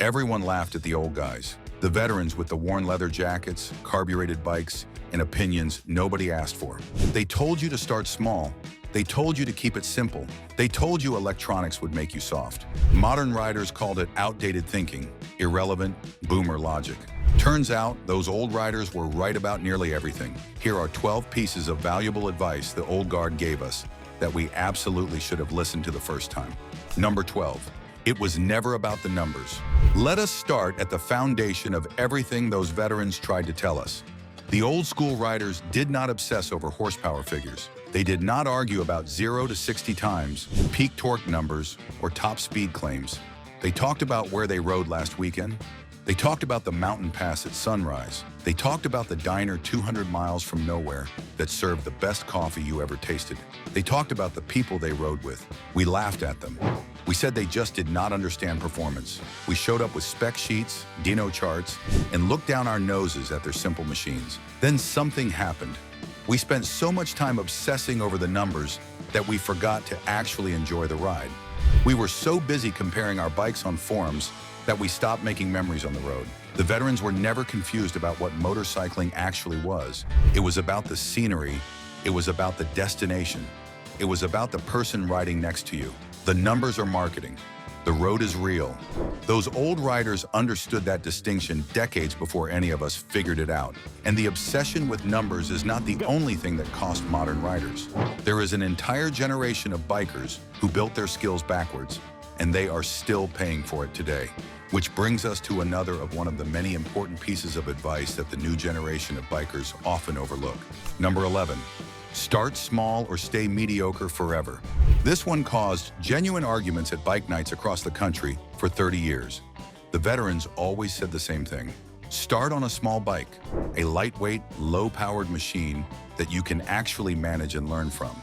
Everyone laughed at the old guys, the veterans with the worn leather jackets, carbureted bikes, and opinions nobody asked for. They told you to start small. They told you to keep it simple. They told you electronics would make you soft. Modern riders called it outdated thinking, irrelevant, boomer logic. Turns out, those old riders were right about nearly everything. Here are 12 pieces of valuable advice the old guard gave us that we absolutely should have listened to the first time. Number 12. It was never about the numbers. Let us start at the foundation of everything those veterans tried to tell us. The old school riders did not obsess over horsepower figures. They did not argue about 0 to 60 times, peak torque numbers, or top speed claims. They talked about where they rode last weekend. They talked about the mountain pass at sunrise. They talked about the diner 200 miles from nowhere that served the best coffee you ever tasted. They talked about the people they rode with. We laughed at them. We said they just did not understand performance. We showed up with spec sheets, dyno charts, and looked down our noses at their simple machines. Then something happened. We spent so much time obsessing over the numbers that we forgot to actually enjoy the ride. We were so busy comparing our bikes on forums that we stopped making memories on the road. The veterans were never confused about what motorcycling actually was. It was about the scenery. It was about the destination. It was about the person riding next to you. The numbers are marketing. The road is real. Those old riders understood that distinction decades before any of us figured it out. And the obsession with numbers is not the only thing that cost modern riders. There is an entire generation of bikers who built their skills backwards, and they are still paying for it today. Which brings us to another of one of the many important pieces of advice that the new generation of bikers often overlook. Number 11. Start small or stay mediocre forever. This one caused genuine arguments at bike nights across the country for 30 years. The veterans always said the same thing. Start on a small bike, a lightweight, low-powered machine that you can actually manage and learn from.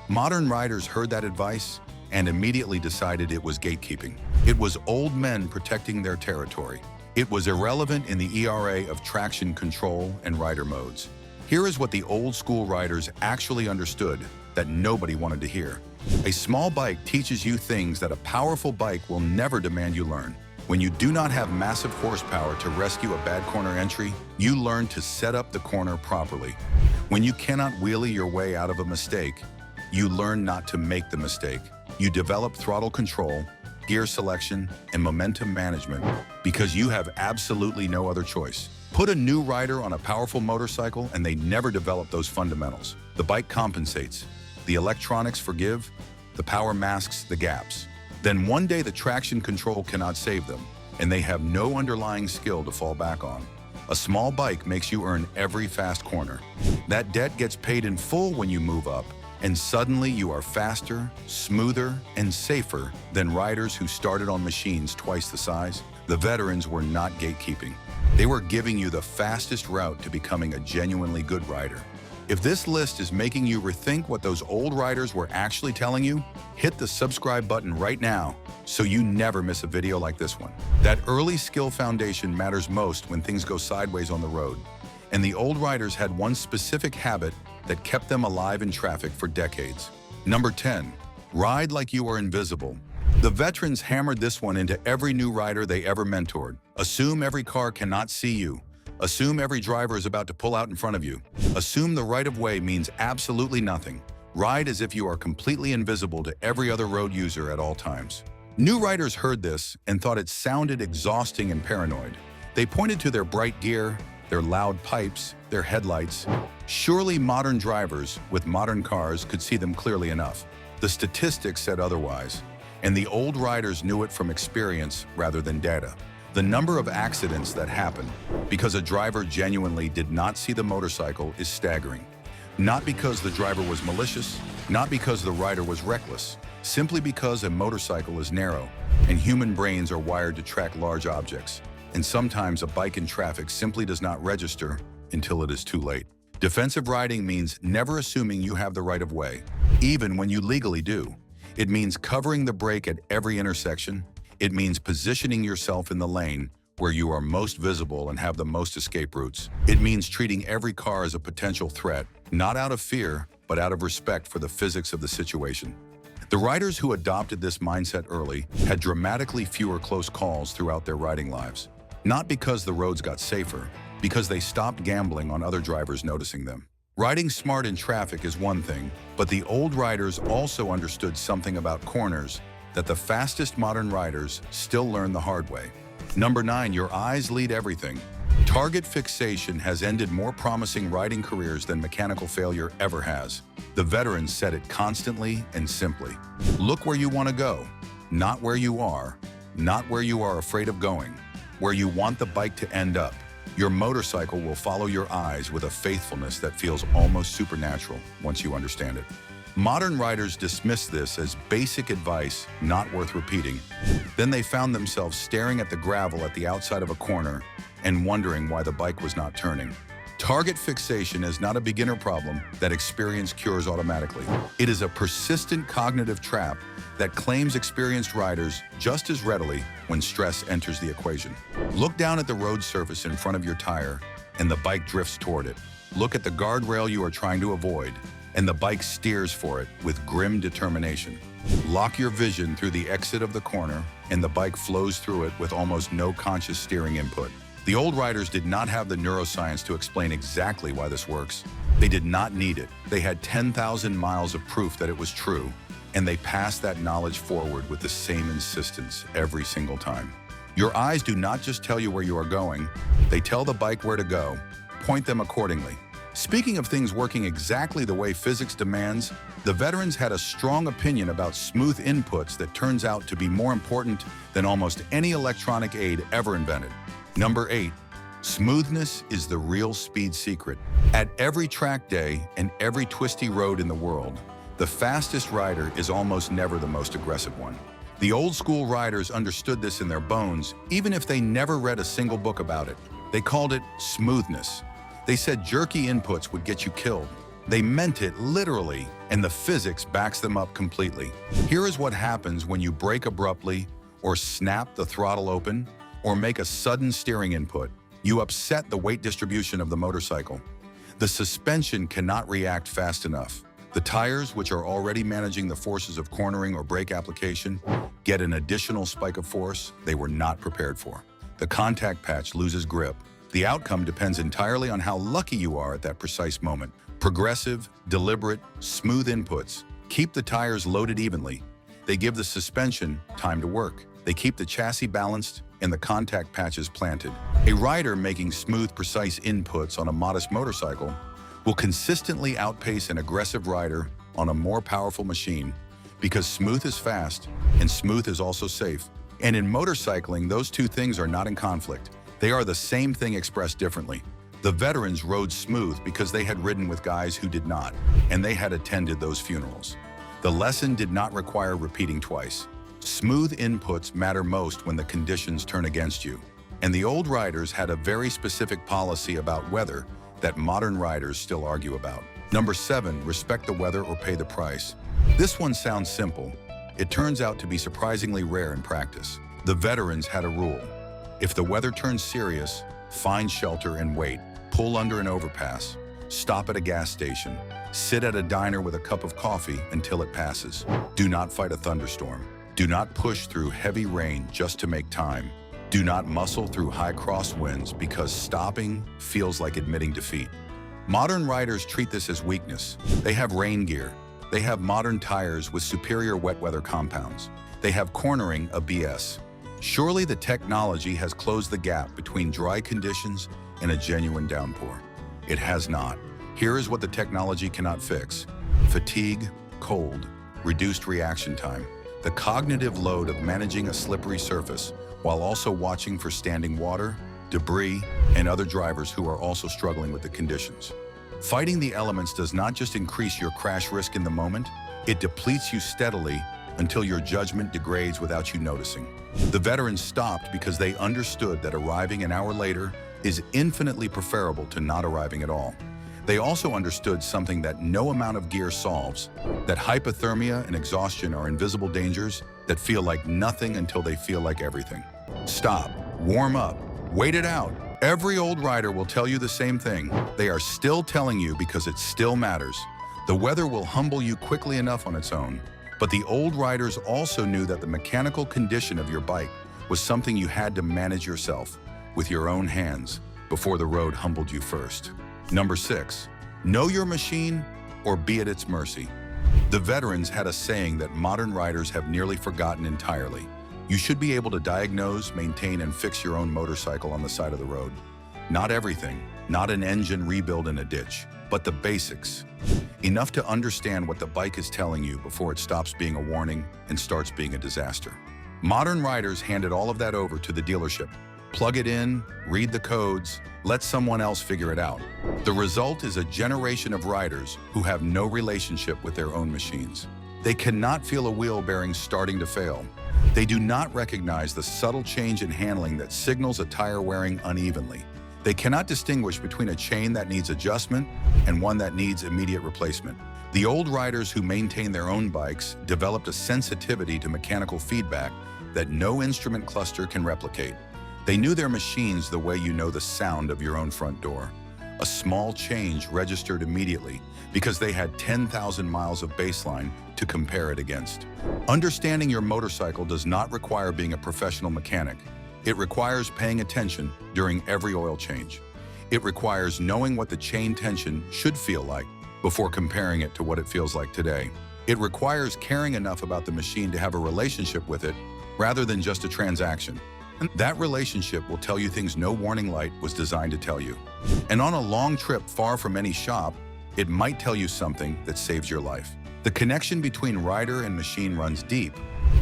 Modern riders heard that advice and immediately decided it was gatekeeping. It was old men protecting their territory. It was irrelevant in the ERA of traction control and rider modes. Here is what the old school riders actually understood that nobody wanted to hear. A small bike teaches you things that a powerful bike will never demand you learn. When you do not have massive horsepower to rescue a bad corner entry, you learn to set up the corner properly. When you cannot wheelie your way out of a mistake, you learn not to make the mistake. You develop throttle control, gear selection, and momentum management because you have absolutely no other choice. Put a new rider on a powerful motorcycle and they never develop those fundamentals. The bike compensates. The electronics forgive. The power masks the gaps. Then one day the traction control cannot save them, and they have no underlying skill to fall back on. A small bike makes you earn every fast corner. That debt gets paid in full when you move up, and suddenly you are faster, smoother, and safer than riders who started on machines twice the size. The veterans were not gatekeeping. They were giving you the fastest route to becoming a genuinely good rider. If this list is making you rethink what those old riders were actually telling you, hit the subscribe button right now so you never miss a video like this one. That early skill foundation matters most when things go sideways on the road. And the old riders had one specific habit that kept them alive in traffic for decades. Number 10, ride like you are invisible. The veterans hammered this one into every new rider they ever mentored. Assume every car cannot see you. Assume every driver is about to pull out in front of you. Assume the right-of-way means absolutely nothing. Ride as if you are completely invisible to every other road user at all times. New riders heard this and thought it sounded exhausting and paranoid. They pointed to their bright gear, their loud pipes, their headlights. Surely modern drivers with modern cars could see them clearly enough. The statistics said otherwise, and the old riders knew it from experience rather than data. The number of accidents that happen because a driver genuinely did not see the motorcycle is staggering. Not because the driver was malicious, not because the rider was reckless, simply because a motorcycle is narrow and human brains are wired to track large objects. And sometimes a bike in traffic simply does not register until it is too late. Defensive riding means never assuming you have the right of way, even when you legally do. It means covering the brake at every intersection. It means positioning yourself in the lane where you are most visible and have the most escape routes. It means treating every car as a potential threat, not out of fear, but out of respect for the physics of the situation. The riders who adopted this mindset early had dramatically fewer close calls throughout their riding lives. Not because the roads got safer, because they stopped gambling on other drivers noticing them. Riding smart in traffic is one thing, but the old riders also understood something about corners that the fastest modern riders still learn the hard way. Number 9, your eyes lead everything. Target fixation has ended more promising riding careers than mechanical failure ever has. The veterans said it constantly and simply. Look where you want to go, not where you are, not where you are afraid of going, where you want the bike to end up. Your motorcycle will follow your eyes with a faithfulness that feels almost supernatural once you understand it. Modern riders dismiss this as basic advice not worth repeating. Then they found themselves staring at the gravel at the outside of a corner and wondering why the bike was not turning. Target fixation is not a beginner problem that experience cures automatically. It is a persistent cognitive trap that claims experienced riders just as readily when stress enters the equation. Look down at the road surface in front of your tire and the bike drifts toward it. Look at the guardrail you are trying to avoid and the bike steers for it with grim determination. Lock your vision through the exit of the corner and the bike flows through it with almost no conscious steering input. The old riders did not have the neuroscience to explain exactly why this works. They did not need it. They had 10,000 miles of proof that it was true, and they passed that knowledge forward with the same insistence every single time. Your eyes do not just tell you where you are going, they tell the bike where to go. Point them accordingly. Speaking of things working exactly the way physics demands, the veterans had a strong opinion about smooth inputs that turns out to be more important than almost any electronic aid ever invented. Number 8, smoothness is the real speed secret. At every track day and every twisty road in the world, the fastest rider is almost never the most aggressive one. The old school riders understood this in their bones, even if they never read a single book about it. They called it smoothness. They said jerky inputs would get you killed. They meant it literally, and the physics backs them up completely. Here is what happens when you brake abruptly, or snap the throttle open, or make a sudden steering input. You upset the weight distribution of the motorcycle. The suspension cannot react fast enough. The tires, which are already managing the forces of cornering or brake application, get an additional spike of force they were not prepared for. The contact patch loses grip. The outcome depends entirely on how lucky you are at that precise moment. Progressive, deliberate, smooth inputs keep the tires loaded evenly. They give the suspension time to work. They keep the chassis balanced and the contact patches planted. A rider making smooth, precise inputs on a modest motorcycle will consistently outpace an aggressive rider on a more powerful machine because smooth is fast and smooth is also safe. And in motorcycling, those two things are not in conflict. They are the same thing expressed differently. The veterans rode smooth because they had ridden with guys who did not, and they had attended those funerals. The lesson did not require repeating twice. Smooth inputs matter most when the conditions turn against you. And the old riders had a very specific policy about weather that modern riders still argue about. Number 7, respect the weather or pay the price. This one sounds simple. It turns out to be surprisingly rare in practice. The veterans had a rule. If the weather turns serious, find shelter and wait. Pull under an overpass. Stop at a gas station. Sit at a diner with a cup of coffee until it passes. Do not fight a thunderstorm. Do not push through heavy rain just to make time. Do not muscle through high crosswinds because stopping feels like admitting defeat. Modern riders treat this as weakness. They have rain gear. They have modern tires with superior wet weather compounds. They have cornering a BS. Surely the technology has closed the gap between dry conditions and a genuine downpour. It has not. Here is what the technology cannot fix. Fatigue, cold, reduced reaction time. The cognitive load of managing a slippery surface while also watching for standing water, debris, and other drivers who are also struggling with the conditions. Fighting the elements does not just increase your crash risk in the moment, it depletes you steadily until your judgment degrades without you noticing. The veterans stopped because they understood that arriving an hour later is infinitely preferable to not arriving at all. They also understood something that no amount of gear solves, that hypothermia and exhaustion are invisible dangers that feel like nothing until they feel like everything. Stop, warm up, wait it out. Every old rider will tell you the same thing. They are still telling you because it still matters. The weather will humble you quickly enough on its own, But the old riders also knew that the mechanical condition of your bike was something you had to manage yourself with your own hands before the road humbled you first. Number 6, know your machine or be at its mercy. The veterans had a saying that modern riders have nearly forgotten entirely. You should be able to diagnose, maintain, and fix your own motorcycle on the side of the road. Not everything, not an engine rebuild in a ditch, but the basics. Enough to understand what the bike is telling you before it stops being a warning and starts being a disaster. Modern riders handed all of that over to the dealership. Plug it in, read the codes, let someone else figure it out. The result is a generation of riders who have no relationship with their own machines. They cannot feel a wheel bearing starting to fail. They do not recognize the subtle change in handling that signals a tire wearing unevenly. They cannot distinguish between a chain that needs adjustment and one that needs immediate replacement. The old riders who maintained their own bikes developed a sensitivity to mechanical feedback that no instrument cluster can replicate. They knew their machines the way you know the sound of your own front door. A small change registered immediately because they had 10,000 miles of baseline to compare it against. Understanding your motorcycle does not require being a professional mechanic. It requires paying attention during every oil change. It requires knowing what the chain tension should feel like before comparing it to what it feels like today. It requires caring enough about the machine to have a relationship with it rather than just a transaction. And that relationship will tell you things no warning light was designed to tell you. And on a long trip far from any shop, it might tell you something that saves your life. The connection between rider and machine runs deep,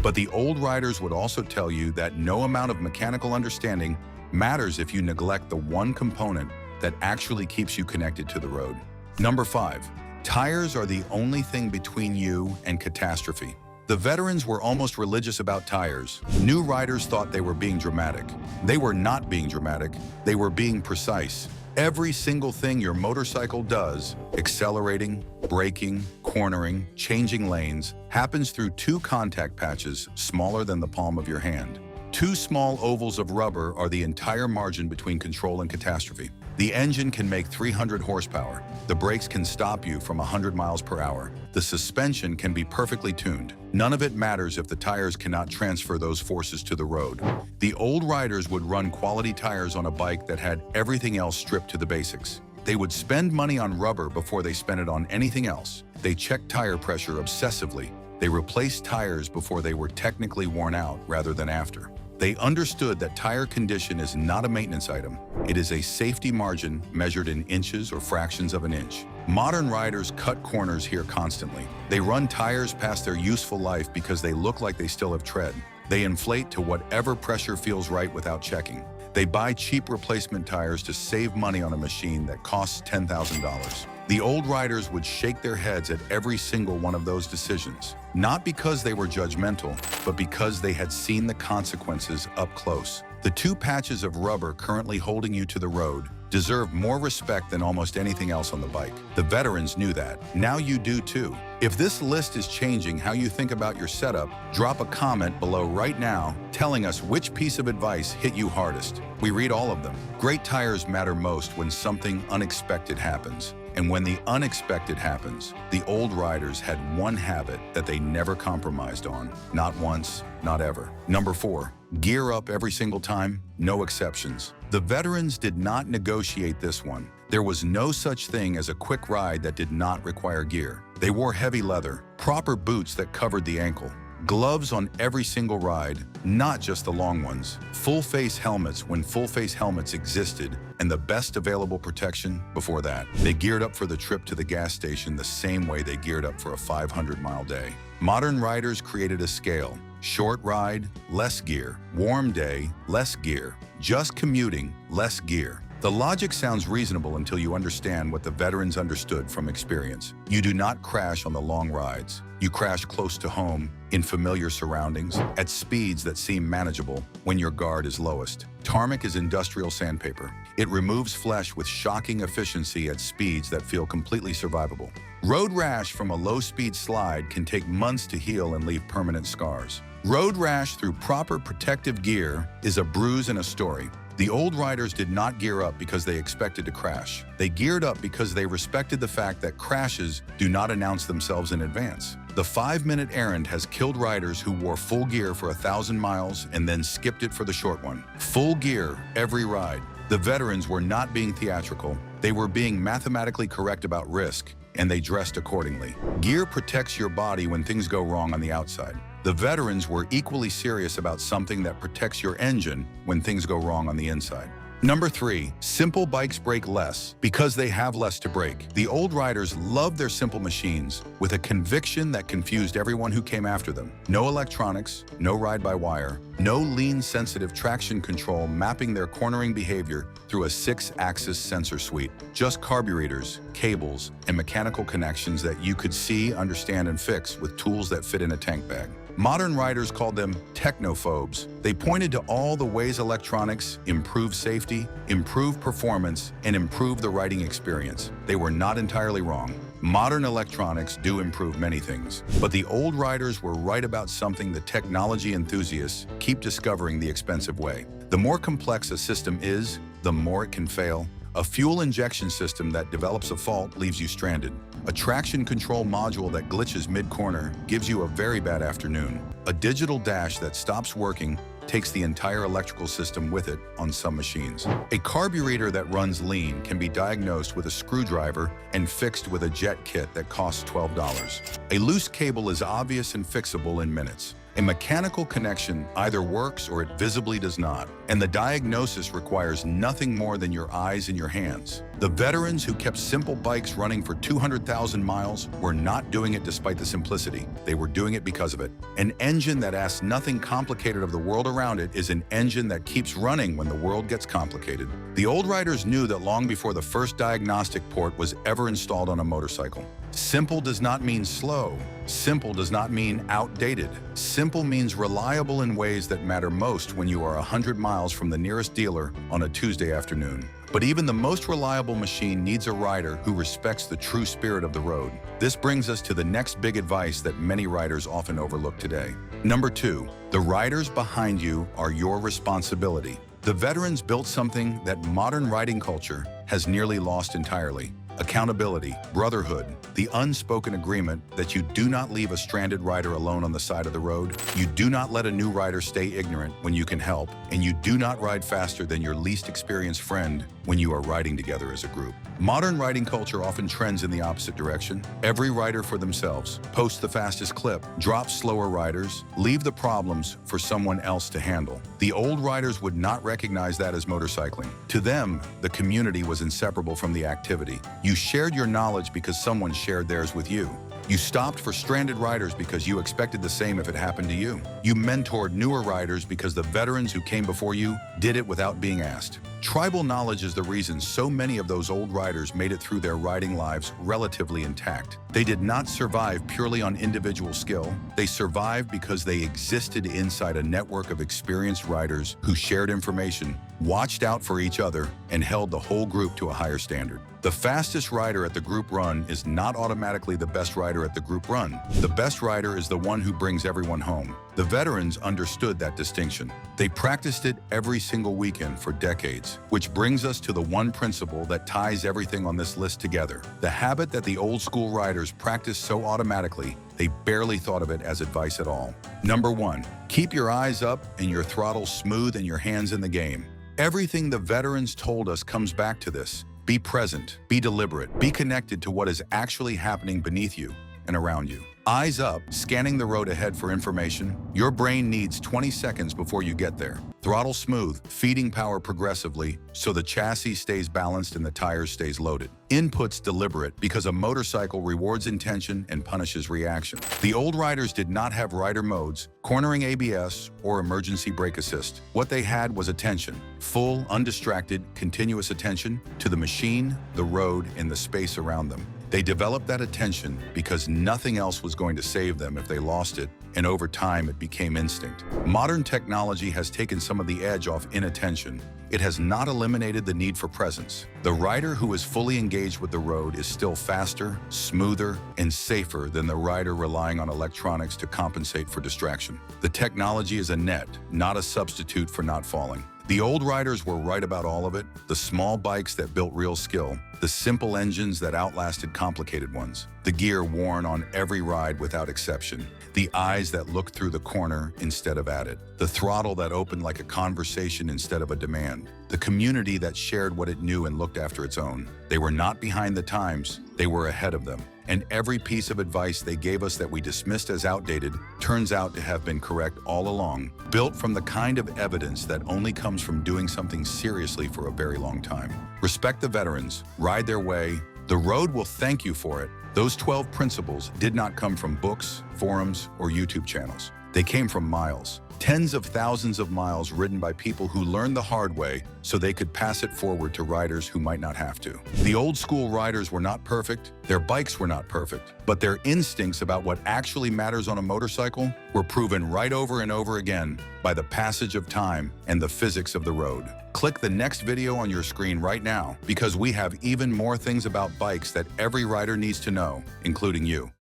but the old riders would also tell you that no amount of mechanical understanding matters if you neglect the one component that actually keeps you connected to the road. Number 5, tires are the only thing between you and catastrophe. The veterans were almost religious about tires. New riders thought they were being dramatic. They were not being dramatic, they were being precise. Every single thing your motorcycle does, accelerating, braking, cornering, changing lanes, happens through 2 contact patches smaller than the palm of your hand. 2 small ovals of rubber are the entire margin between control and catastrophe. The engine can make 300 horsepower. The brakes can stop you from 100 miles per hour. The suspension can be perfectly tuned. None of it matters if the tires cannot transfer those forces to the road. The old riders would run quality tires on a bike that had everything else stripped to the basics. They would spend money on rubber before they spent it on anything else. They checked tire pressure obsessively. They replaced tires before they were technically worn out rather than after. They understood that tire condition is not a maintenance item. It is a safety margin measured in inches or fractions of an inch. Modern riders cut corners here constantly. They run tires past their useful life because they look like they still have tread. They inflate to whatever pressure feels right without checking. They buy cheap replacement tires to save money on a machine that costs $10,000. The old riders would shake their heads at every single one of those decisions, not because they were judgmental, but because they had seen the consequences up close. The 2 patches of rubber currently holding you to the road deserve more respect than almost anything else on the bike. The veterans knew that. Now you do too. If this list is changing how you think about your setup, drop a comment below right now telling us which piece of advice hit you hardest. We read all of them. Great tires matter most when something unexpected happens. And when the unexpected happens, the old riders had one habit that they never compromised on. Not once, not ever. Number 4, gear up every single time, no exceptions. The veterans did not negotiate this one. There was no such thing as a quick ride that did not require gear. They wore heavy leather, proper boots that covered the ankle, gloves on every single ride, not just the long ones, full-face helmets when full-face helmets existed, and the best available protection before that. They geared up for the trip to the gas station the same way they geared up for a 500-mile day. Modern riders created a scale. Short ride, less gear. Warm day, less gear. Just commuting, less gear. The logic sounds reasonable until you understand what the veterans understood from experience. You do not crash on the long rides. You crash close to home, in familiar surroundings, at speeds that seem manageable when your guard is lowest. Tarmac is industrial sandpaper. It removes flesh with shocking efficiency at speeds that feel completely survivable. Road rash from a low-speed slide can take months to heal and leave permanent scars. Road rash through proper protective gear is a bruise and a story. The old riders did not gear up because they expected to crash. They geared up because they respected the fact that crashes do not announce themselves in advance. The 5-minute errand has killed riders who wore full gear for 1,000 miles and then skipped it for the short one. Full gear, every ride. The veterans were not being theatrical. They were being mathematically correct about risk, and they dressed accordingly. Gear protects your body when things go wrong on the outside. The veterans were equally serious about something that protects your engine when things go wrong on the inside. Number 3, simple bikes break less because they have less to break. The old riders loved their simple machines with a conviction that confused everyone who came after them. No electronics, no ride-by-wire, no lean-sensitive traction control mapping their cornering behavior through a 6-axis sensor suite. Just carburetors, cables, and mechanical connections that you could see, understand, and fix with tools that fit in a tank bag. Modern riders called them technophobes. They pointed to all the ways electronics improve safety, improve performance, and improve the riding experience. They were not entirely wrong. Modern electronics do improve many things, but the old riders were right about something the technology enthusiasts keep discovering the expensive way. The more complex a system is, the more it can fail. A fuel injection system that develops a fault leaves you stranded. A traction control module that glitches mid-corner gives you a very bad afternoon. A digital dash that stops working takes the entire electrical system with it on some machines. A carburetor that runs lean can be diagnosed with a screwdriver and fixed with a jet kit that costs $12. A loose cable is obvious and fixable in minutes. A mechanical connection either works or it visibly does not, and the diagnosis requires nothing more than your eyes and your hands. The veterans who kept simple bikes running for 200,000 miles were not doing it despite the simplicity. They were doing it because of it. An engine that asks nothing complicated of the world around it is an engine that keeps running when the world gets complicated. The old riders knew that long before the first diagnostic port was ever installed on a motorcycle. Simple does not mean slow. Simple does not mean outdated. Simple means reliable in ways that matter most when you are 100 miles from the nearest dealer on a Tuesday afternoon. But even the most reliable machine needs a rider who respects the true spirit of the road. This brings us to the next big advice that many riders often overlook today. Number 2, the riders behind you are your responsibility. The veterans built something that modern riding culture has nearly lost entirely. Accountability, brotherhood, the unspoken agreement that you do not leave a stranded rider alone on the side of the road, you do not let a new rider stay ignorant when you can help, and you do not ride faster than your least experienced friend when you are riding together as a group. Modern riding culture often trends in the opposite direction. Every rider for themselves, post the fastest clip, drop slower riders, leave the problems for someone else to handle. The old riders would not recognize that as motorcycling. To them, the community was inseparable from the activity. You shared your knowledge because someone shared theirs with you. You stopped for stranded riders because you expected the same if it happened to you. You mentored newer riders because the veterans who came before you did it without being asked. Tribal knowledge is the reason so many of those old riders made it through their riding lives relatively intact. They did not survive purely on individual skill. They survived because they existed inside a network of experienced riders who shared information, watched out for each other, and held the whole group to a higher standard. The fastest rider at the group run is not automatically the best rider at the group run. The best rider is the one who brings everyone home. The veterans understood that distinction. They practiced it every single weekend for decades, which brings us to the one principle that ties everything on this list together. The habit that the old school riders practiced so automatically, they barely thought of it as advice at all. Number 1, keep your eyes up and your throttle smooth and your hands in the game. Everything the veterans told us comes back to this. Be present, be deliberate, be connected to what is actually happening beneath you and around you. Eyes up, scanning the road ahead for information. Your brain needs 20 seconds before you get there. Throttle smooth, feeding power progressively so the chassis stays balanced and the tires stays loaded. Inputs deliberate because a motorcycle rewards intention and punishes reaction. The old riders did not have rider modes, cornering ABS, or emergency brake assist. What they had was attention, full, undistracted, continuous attention to the machine, the road, and the space around them. They developed that attention because nothing else was going to save them if they lost it, and over time it became instinct. Modern technology has taken some of the edge off inattention. It has not eliminated the need for presence. The rider who is fully engaged with the road is still faster, smoother, and safer than the rider relying on electronics to compensate for distraction. The technology is a net, not a substitute for not falling. The old riders were right about all of it, the small bikes that built real skill, the simple engines that outlasted complicated ones, the gear worn on every ride without exception, the eyes that looked through the corner instead of at it, the throttle that opened like a conversation instead of a demand, the community that shared what it knew and looked after its own. They were not behind the times, they were ahead of them. And every piece of advice they gave us that we dismissed as outdated turns out to have been correct all along, built from the kind of evidence that only comes from doing something seriously for a very long time. Respect the veterans, ride their way, the road will thank you for it. Those 12 principles did not come from books, forums, or YouTube channels. They came from miles. Tens of thousands of miles ridden by people who learned the hard way so they could pass it forward to riders who might not have to. The old school riders were not perfect, their bikes were not perfect, but their instincts about what actually matters on a motorcycle were proven right over and over again by the passage of time and the physics of the road. Click the next video on your screen right now because we have even more things about bikes that every rider needs to know, including you.